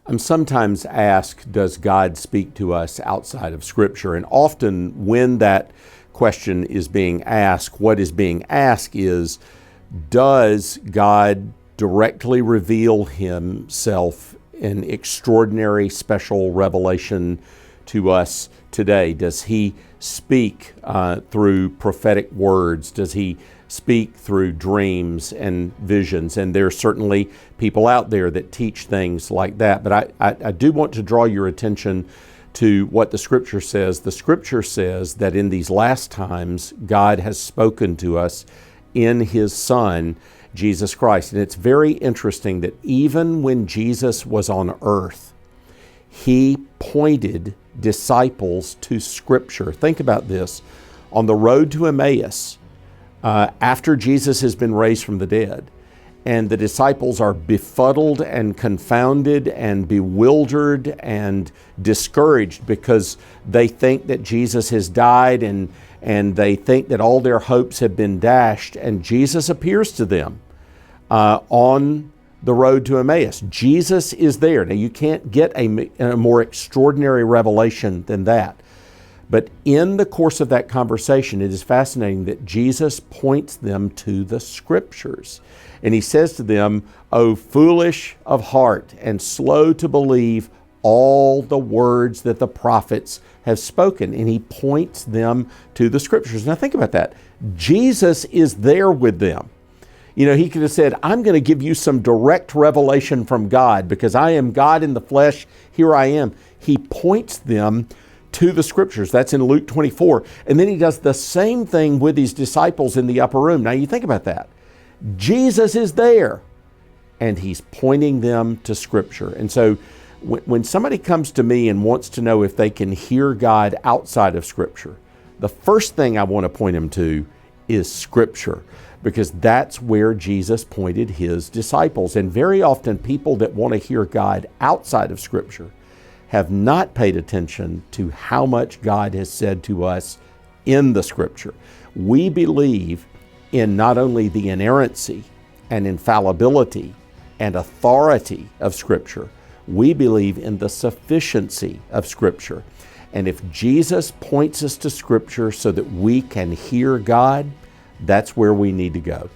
I'm sometimes asked, does God speak to us outside of Scripture? And often when that question is being asked, what is being asked is, does God directly reveal Himself in extraordinary, special revelation to us today? Does He speak through prophetic words? Does He speak through dreams and visions? And there are certainly people out there that teach things like that. But I do want to draw your attention to what the Scripture says. The Scripture says that in these last times, God has spoken to us in His Son, Jesus Christ. And it's very interesting that even when Jesus was on earth, He pointed disciples to Scripture. Think about this. On the road to Emmaus, after Jesus has been raised from the dead, and the disciples are befuddled and confounded and bewildered and discouraged because they think that Jesus has died and they think that all their hopes have been dashed, and Jesus appears to them on the road to Emmaus. Jesus is there. Now, you can't get a more extraordinary revelation than that. But in the course of that conversation, it is fascinating that Jesus points them to the Scriptures. And He says to them, "O foolish of heart and slow to believe all the words that the prophets have spoken." And He points them to the Scriptures. Now think about that. Jesus is there with them. You know, He could have said, "I'm going to give you some direct revelation from God because I am God in the flesh. Here I am." He points them to the Scriptures. That's in Luke 24. And then He does the same thing with His disciples in the upper room. Now you think about that. Jesus is there and He's pointing them to Scripture. And so when somebody comes to me and wants to know if they can hear God outside of Scripture, the first thing I want to point them to is Scripture, because that's where Jesus pointed His disciples. And very often people that want to hear God outside of Scripture have not paid attention to how much God has said to us in the Scripture. We believe in not only the inerrancy and infallibility and authority of Scripture, we believe in the sufficiency of Scripture. And if Jesus points us to Scripture so that we can hear God, that's where we need to go.